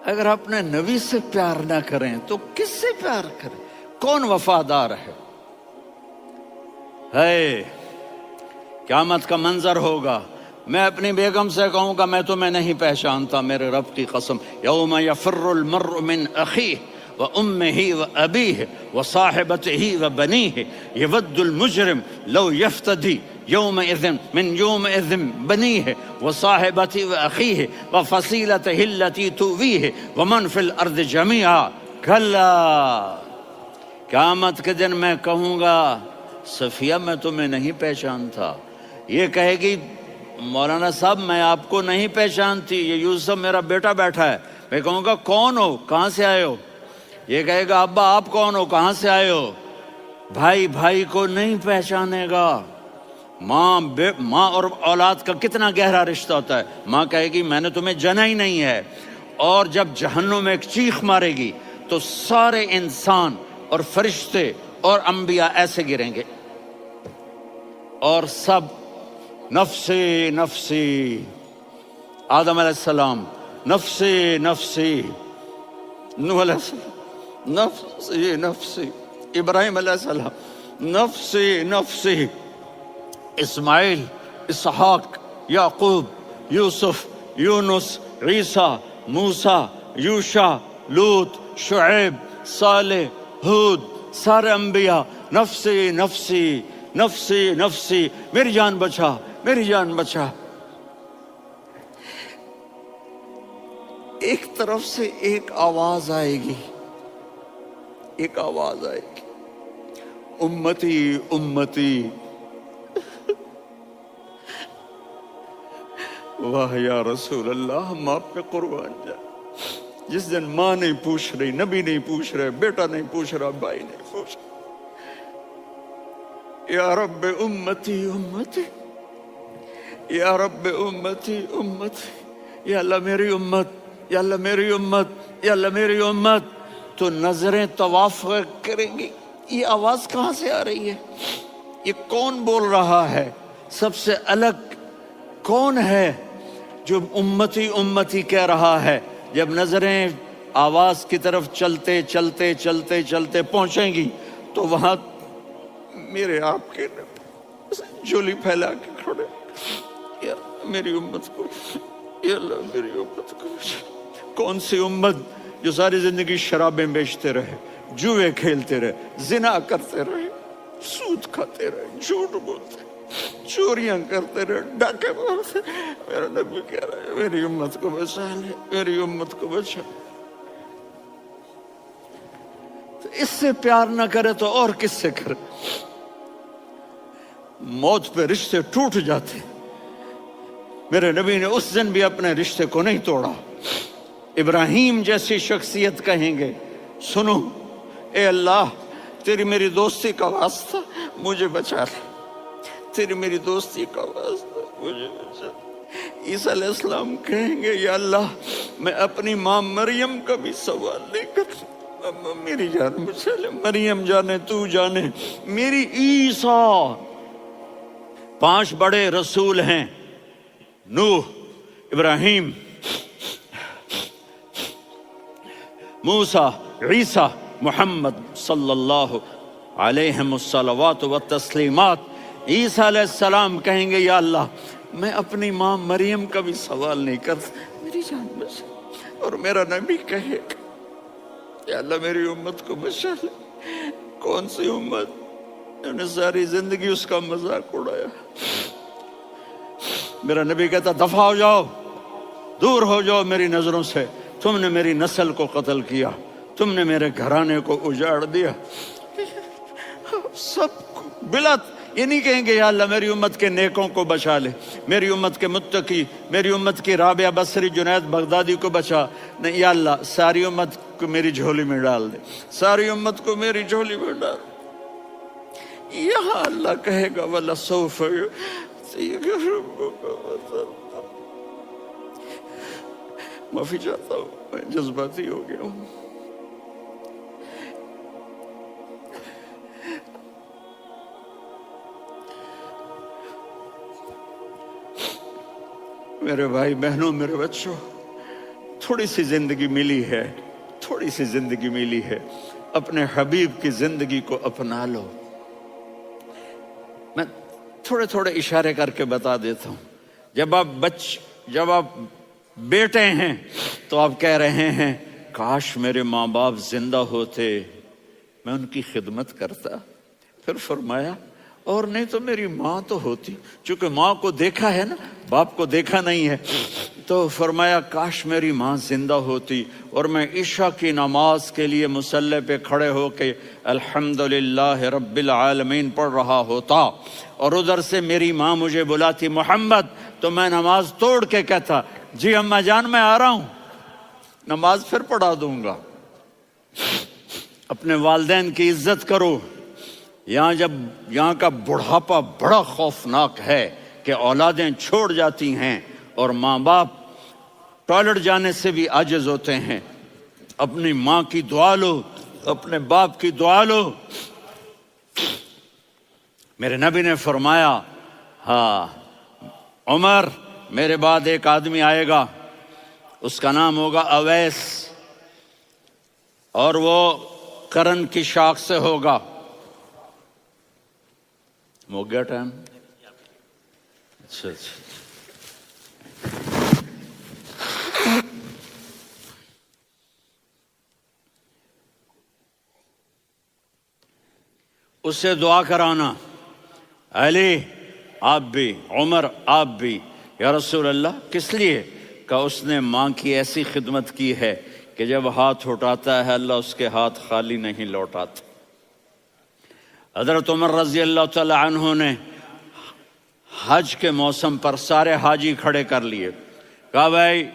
اگر اپنے نبی سے پیار نہ کریں تو کس سے پیار کریں؟ کون وفادار ہے؟ قیامت کا منظر ہوگا، میں اپنی بیگم سے کہوں گا میں تمہیں نہیں پہچانتا، میرے رب کی قسم، یوم یفر المرء من اخیہ وامہ وابیہ وصاحبتہ وبنیہ یود المجرم لو یفتدی یومئذ من یومئذ بنیہ وصاحبتہ واخیہ وفصیلتہ التی تؤویہ ومن فی الارض جمیعا۔ کلا، قیامت کے دن میں کہوں گا صفیہ میں تمہیں نہیں پہچانتا. یہ کہے گی مولانا صاحب میں آپ کو نہیں پہچانتی, یہ یوسف میرا بیٹا بیٹھا ہے. میں کہوں گا کون ہو, کہاں سے آئے ہو؟ یہ کہے گا ابا آپ کون ہو, کہاں سے آئے ہو؟ بھائی بھائی کو نہیں پہچانے گا. ماں اور اولاد کا کتنا گہرا رشتہ ہوتا ہے. ماں کہے گی میں نے تمہیں جنا ہی نہیں ہے, اور جب جہنم میں ایک چیخ مارے گی تو سارے انسان اور فرشتے اور انبیاء ایسے گریں گے, اور سب نفسی نفسی. آدم علیہ السلام نفسی نفسی, نوح علیہ السلام نفسی نفسی, ابراہیم علیہ السلام نفسی نفسی, اسماعیل, اسحاق, یعقوب, یوسف, یونس, عیسیٰ, موسیٰ, یوشع, لوط, شعیب, صالح, ہود, سارے انبیاء نفسی نفسی نفسی نفسی, میری جان بچا میری جان بچا. ایک طرف سے ایک آواز آئے گی, ایک آواز آئے گی, امتی امتی. واہ یا رسول اللہ, ہم آپ پہ قربان جائیں. جس دن ماں نہیں پوچھ رہی, نبی نہیں پوچھ رہے, بیٹا نہیں پوچھ رہا, بھائی نہیں پوچھ رہا, یا رب امتی امتی, یا رب امتی امتی, یا اللہ میری امت, یا اللہ میری امت, یا اللہ میری امت. تو نظریں طواف کریں گی, یہ آواز کہاں سے آ رہی ہے, یہ کون بول رہا ہے, سب سے الگ کون ہے جو امتی امتی کہہ رہا ہے. جب نظریں آواز کی طرف چلتے چلتے چلتے چلتے پہنچیں گی تو وہاں میرے آپ کے جھولی پھیلا کے کھڑے, یا میری امت کو, یا اللہ میری امت کو. کون سی امت جو ساری زندگی شرابیں بیچتے رہے, جوئے کھیلتے رہے, زنا کرتے رہے, سود کھاتے رہے, جھوٹ بولتے, چوریاں کرتے رہے, ڈاکے مارتے. میرا نبی کہہ رہا ہے میری امت کو بچا لے, میری امت کو بچا. تو اس سے پیار نہ کرے تو اور کس سے کرے. موت پہ رشتے ٹوٹ جاتے, میرے نبی نے اس دن بھی اپنے رشتے کو نہیں توڑا. ابراہیم جیسی شخصیت کہیں گے سنو اے اللہ تیری میری دوستی کا واسطہ مجھے بچا لے, تیری میری دوستی کا واسطہ مجھے بچا لے. عیسیٰ علیہ السلام کہیں گے یا اللہ میں اپنی ماں مریم کا بھی سوال نہیں کرتا, میری جان بچا لے. مریم جانے تو جانے, میری عیسیٰ. 5 بڑے رسول ہیں, نوح, ابراہیم, موسیٰ, عیسیٰ, محمد صلی اللہ علیہ الصلوات والتسلیمات. عیسیٰ علیہ السلام کہیں گے یا اللہ میں اپنی ماں مریم کا بھی سوال نہیں کرتا, میری جان بچا. اور میرا نبی کہے یا اللہ میری امت کو بچا لے. کون سی امت جنہوں نے ساری زندگی اس کا مذاق اڑایا. میرا نبی کہتا دفع ہو جاؤ, دور ہو جاؤ میری نظروں سے, تم نے میری نسل کو قتل کیا, تم نے میرے گھرانے کو اجاڑ دیا. سب کو بلا یہ نہیں کہیں گے یا اللہ میری امت کے نیکوں کو بچا لے, میری امت کے متقی, میری امت کی رابعہ بصری, جنید بغدادی کو بچا. نہیں یا اللہ ساری امت کو میری جھولی میں ڈال دے, ساری امت کو میری جھولی میں ڈال. یہاں اللہ کہے گا وَلَسَوْفَ يُعْطِيكَ رَبُّكَ فَتَرْضَىٰ. معافی چاہتا ہوں, میں جذباتی ہو گیا ہوں. میرے بھائی بہنوں, میرے بچوں, تھوڑی سی زندگی ملی ہے, تھوڑی سی زندگی ملی ہے, اپنے حبیب کی زندگی کو اپنا لو. میں تھوڑے تھوڑے اشارے کر کے بتا دیتا ہوں. جب آپ بیٹے ہیں تو آپ کہہ رہے ہیں کاش میرے ماں باپ زندہ ہوتے, میں ان کی خدمت کرتا. پھر فرمایا اور نہیں تو میری ماں تو ہوتی، چونکہ ماں کو دیکھا ہے نا، باپ کو دیکھا نہیں ہے، تو فرمایا کاش میری ماں زندہ ہوتی اور میں عشاء کی نماز کے لیے مصلی پہ کھڑے ہو کے الحمدللہ رب العالمین پڑھ رہا ہوتا، اور ادھر سے میری ماں مجھے بلاتی محمد، تو میں نماز توڑ کے کہتا جی اماں جان میں آ رہا ہوں، نماز پھر پڑھا دوں گا۔ اپنے والدین کی عزت کرو۔ یہاں کا بڑھاپا بڑا خوفناک ہے کہ اولادیں چھوڑ جاتی ہیں اور ماں باپ ٹوائلٹ جانے سے بھی عاجز ہوتے ہیں۔ اپنی ماں کی دعا لو، اپنے باپ کی دعا لو۔ میرے نبی نے فرمایا ہاں عمر میرے بعد ایک آدمی آئے گا، اس کا نام ہوگا اویس، اور وہ کرن کی شاخ سے ہوگا۔ ہو گیا ٹائم؟ اچھا اس سے دعا کرانا، علی آپ بھی، عمر آپ بھی، یا رسول اللہ کس لیے؟ کہ اس نے ماں کی ایسی خدمت کی ہے کہ جب ہاتھ اٹھاتا ہے اللہ اس کے ہاتھ خالی نہیں لوٹاتا۔ حضرت عمر رضی اللہ تعالی عنہ نے حج کے موسم پر سارے حاجی کھڑے کر لیے، کہا بھائی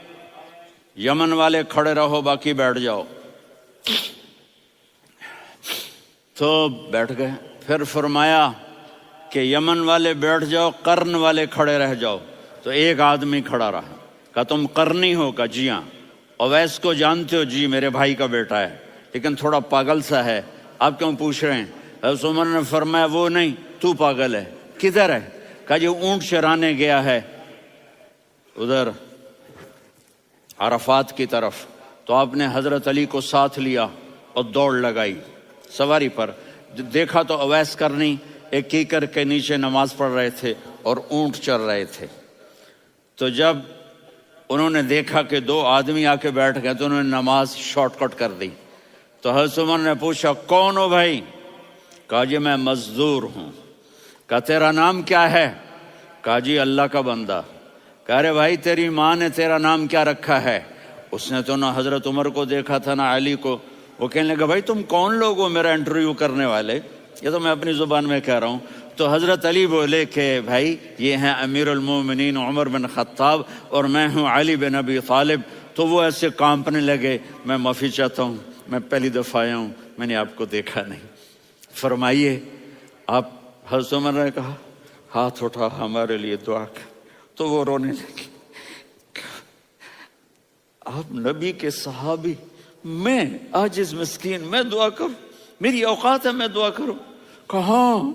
یمن والے کھڑے رہو باقی بیٹھ جاؤ، تو بیٹھ گئے۔ پھر فرمایا کہ یمن والے بیٹھ جاؤ، قرن والے کھڑے رہ جاؤ، تو ایک آدمی کھڑا رہا۔ کہا تم قرنی ہو؟ کہا جی ہاں۔ اویس کو جانتے ہو؟ جی میرے بھائی کا بیٹا ہے لیکن تھوڑا پاگل سا ہے، آپ کیوں پوچھ رہے ہیں؟ حضرت عمر نے فرمایا وہ نہیں، تو پاگل ہے۔ کدھر ہے؟ کہا جی اونٹ چرانے گیا ہے ادھر عرفات کی طرف۔ تو آپ نے حضرت علی کو ساتھ لیا اور دوڑ لگائی سواری پر۔ دیکھا تو اویس کرنی ایک کیکر کے نیچے نماز پڑھ رہے تھے اور اونٹ چر رہے تھے۔ تو جب انہوں نے دیکھا کہ دو آدمی آ کے بیٹھ گئے تو انہوں نے نماز شارٹ کٹ کر دی۔ تو حضرت عمر نے پوچھا کون ہو بھائی؟ کہا جی میں مزدور ہوں۔ کہا تیرا نام کیا ہے؟ کہا جی اللہ کا بندہ۔ کہا رے بھائی تیری ماں نے تیرا نام کیا رکھا ہے؟ اس نے تو نہ حضرت عمر کو دیکھا تھا نہ علی کو۔ وہ کہنے لگا بھائی تم کون لوگ ہو میرا انٹرویو کرنے والے؟ یہ تو میں اپنی زبان میں کہہ رہا ہوں۔ تو حضرت علی بولے کہ بھائی یہ ہیں امیر المومنین عمر بن خطاب اور میں ہوں علی بن ابی طالب۔ تو وہ ایسے کانپنے لگے، میں معافی چاہتا ہوں، میں پہلی دفعہ آیا ہوں، میں نے آپ کو دیکھا نہیں، فرمائیے آپ۔ حضرت عمر نے کہا ہاتھ اٹھا ہمارے لیے دعا کر۔ تو وہ رونے لگے، آپ نبی کے صحابی، میں عاجز مسکین میں دعا کروں؟ میری اوقات ہے میں دعا کروں؟ کہاں،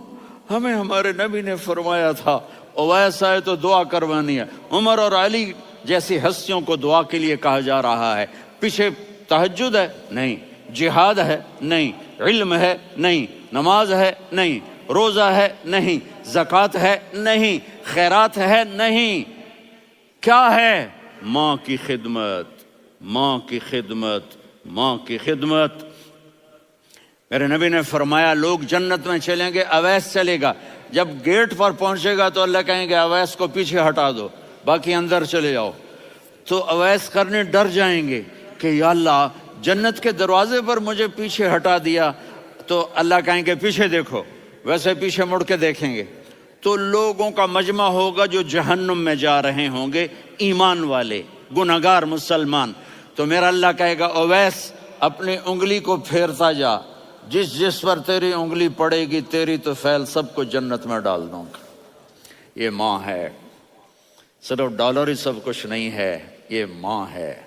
ہمیں ہمارے نبی نے فرمایا تھا اویس آئے تو دعا کروانی ہے۔ عمر اور علی جیسی ہستیوں کو دعا کے لیے کہا جا رہا ہے۔ پیچھے تہجد ہے؟ نہیں۔ جہاد ہے؟ نہیں۔ علم ہے؟ نہیں۔ نماز ہے؟ نہیں۔ روزہ ہے؟ نہیں۔ زکوٰۃ ہے؟ نہیں۔ خیرات ہے؟ نہیں۔ کیا ہے؟ ماں کی خدمت، ماں کی خدمت، ماں کی خدمت۔ میرے نبی نے فرمایا لوگ جنت میں چلیں گے، اویس چلے گا، جب گیٹ پر پہنچے گا تو اللہ کہیں گے اویس کو پیچھے ہٹا دو، باقی اندر چلے جاؤ۔ تو اویس کرنے ڈر جائیں گے کہ یا اللہ جنت کے دروازے پر مجھے پیچھے ہٹا دیا، تو اللہ کہیں گے پیچھے دیکھو، ویسے پیچھے مڑ کے دیکھیں گے تو لوگوں کا مجمع ہوگا جو جہنم میں جا رہے ہوں گے، ایمان والے، گنہگار مسلمان۔ تو میرا اللہ کہے گا اویس اپنی انگلی کو پھیرتا جا، جس جس پر تیری انگلی پڑے گی تیری تو فیل سب کو جنت میں ڈال دوں گا۔ یہ ماں ہے، صرف ڈالر ہی سب کچھ نہیں ہے، یہ ماں ہے۔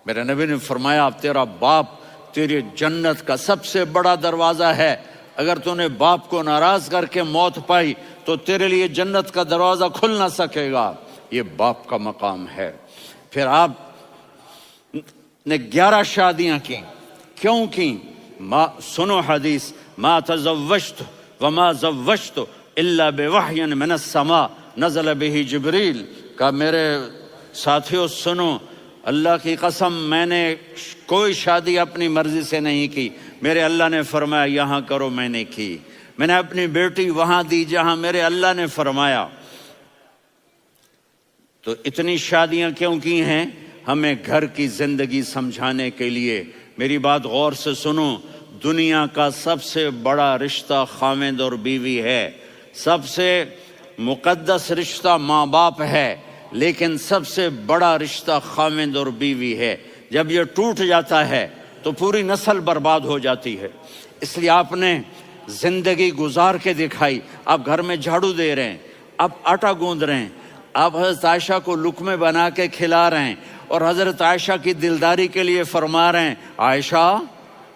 میرے نبی نے فرمایا تیرا باپ تیری جنت کا سب سے بڑا دروازہ ہے، اگر تو نے باپ کو ناراض کر کے موت پائی تو تیرے لیے جنت کا دروازہ کھل نہ سکے گا۔ یہ باپ کا مقام ہے۔ پھر آپ نے 11 شادیاں کی، کیوں کی؟ سنو حدیث، ما تزوجت وما زوجت الا بوحی من السماء نزل به جبریل۔ کہ میرے ساتھیوں سنو، اللہ کی قسم میں نے کوئی شادی اپنی مرضی سے نہیں کی، میرے اللہ نے فرمایا یہاں کرو، میں نے کی۔ میں نے اپنی بیٹی وہاں دی جہاں میرے اللہ نے فرمایا۔ تو اتنی شادیاں کیوں کی ہیں؟ ہمیں گھر کی زندگی سمجھانے کے لیے۔ میری بات غور سے سنو، دنیا کا سب سے بڑا رشتہ خاوند اور بیوی ہے، سب سے مقدس رشتہ ماں باپ ہے، لیکن سب سے بڑا رشتہ خاوند اور بیوی ہے۔ جب یہ ٹوٹ جاتا ہے تو پوری نسل برباد ہو جاتی ہے۔ اس لیے آپ نے زندگی گزار کے دکھائی۔ آپ گھر میں جھاڑو دے رہے ہیں، آپ آٹا گوندھ رہے ہیں، آپ حضرت عائشہ کو لقمے بنا کے کھلا رہے ہیں، اور حضرت عائشہ کی دلداری کے لیے فرما رہے ہیں، عائشہ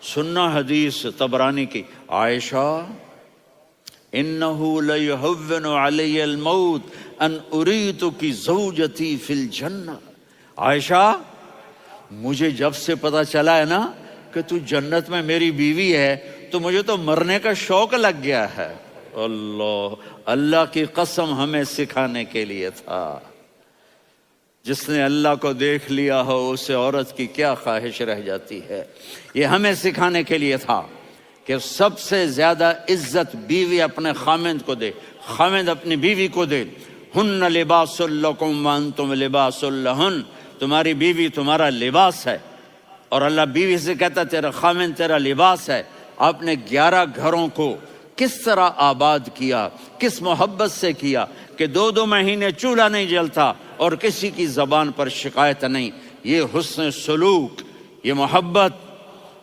سننا حدیث طبرانی کی، عائشہ انہو لیہون علی الموت ان اریتک زوجتی فی الجنہ۔ عائشہ مجھے جب سے پتا چلا ہے نا کہ تو جنت میں میری بیوی ہے تو مجھے تو مرنے کا شوق لگ گیا ہے۔ اللہ کی قسم ہمیں سکھانے کے لیے تھا۔ جس نے اللہ کو دیکھ لیا ہو اسے عورت کی کیا خواہش رہ جاتی ہے۔ یہ ہمیں سکھانے کے لیے تھا کہ سب سے زیادہ عزت بیوی اپنے خاوند کو دے، خاوند اپنی بیوی کو دے۔ ہن لباس لکم وانتم لباس لہن، تمہاری بیوی تمہارا لباس ہے، اور اللہ بیوی سے کہتا تیرا خاوند تیرا لباس ہے۔ آپ نے 11 گھروں کو کس طرح آباد کیا، کس محبت سے کیا کہ 2 مہینے چولہا نہیں جلتا اور کسی کی زبان پر شکایت نہیں۔ یہ حسن سلوک، یہ محبت۔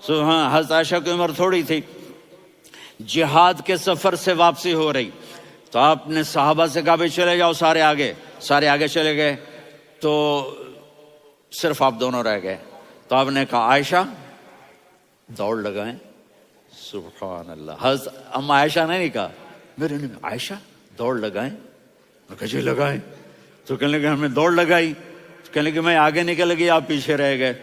حضرت عائشہ کی عمر تھوڑی تھی، جہاد کے سفر سے واپسی ہو رہی، تو آپ نے صحابہ سے کہا بھائی چلے جاؤ سارے آگے چلے گئے، تو صرف آپ دونوں رہ گئے۔ تو آپ نے کہا عائشہ دوڑ لگائیں۔ سبحان اللہ، حضرت اما عائشہ نے نہیں کہا، میرے نے عائشہ دوڑ لگائیں، میں کہا جی لگائیں۔ تو کہنے لگے ہمیں دوڑ لگائی، تو کہنے لگے میں آگے نکل گئی آپ پیچھے رہ گئے۔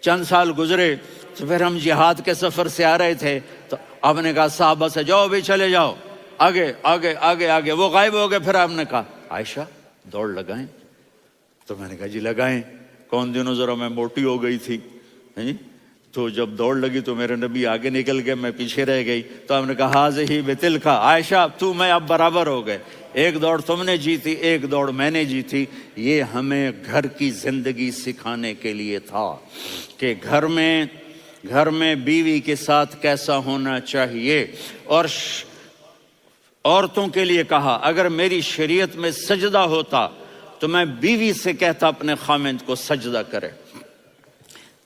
چند سال گزرے تو پھر ہم جہاد کے سفر سے آ رہے تھے، تو آپ نے کہا صحابہ سے جاؤ بھی چلے جاؤ آگے آگے آگے آگے، وہ غائب ہو گئے۔ پھر آپ نے کہا عائشہ دوڑ لگائیں، تو میں نے کہا جی لگائیں۔ کون دنوں ذرا میں موٹی ہو گئی تھی، تو جب دوڑ لگی تو میرے نبی آگے نکل گئے، میں پیچھے رہ گئی۔ تو ہم نے کہا ہاذہ بتلک، عائشہ تو میں اب برابر ہو گئے، ایک دوڑ تم نے جیتی ایک دوڑ میں نے جیتی۔ یہ ہمیں گھر کی زندگی سکھانے کے لیے تھا کہ گھر میں بیوی کے ساتھ کیسا ہونا چاہیے۔ اور عورتوں کے لیے کہا اگر میری شریعت میں سجدہ ہوتا تو میں بیوی سے کہتا اپنے خاوند کو سجدہ کرے،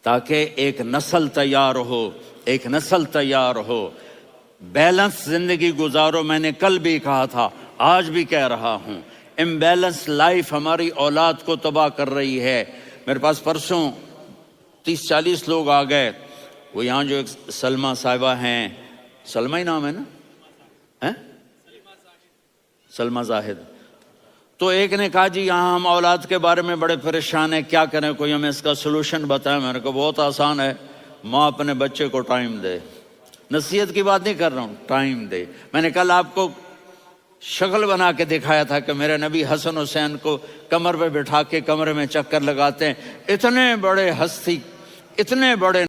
تاکہ ایک نسل تیار ہو، بیلنس زندگی گزارو۔ میں نے کل بھی کہا تھا، آج بھی کہہ رہا ہوں، امبیلنس لائف ہماری اولاد کو تباہ کر رہی ہے۔ میرے پاس پرسوں 30-40 لوگ آ گئے، وہ یہاں جو ایک سلمہ صاحبہ ہیں، سلمہ ہی نام ہے نا، سلمہ زاہد، تو ایک نے کہا جی یہاں ہم اولاد کے بارے میں بڑے پریشان ہیں، کیا کریں، کوئی ہمیں اس کا سلوشن بتائیں۔ میں نے کہا بہت آسان ہے، ماں اپنے بچے کو ٹائم دے، نصیحت کی بات نہیں کر رہا ہوں، ٹائم دے۔ میں نے کل آپ کو شکل بنا کے دکھایا تھا کہ میرے نبی حسن حسین کو کمر پہ بٹھا کے کمرے میں چکر لگاتے ہیں، اتنے بڑے ہستی، اتنے بڑے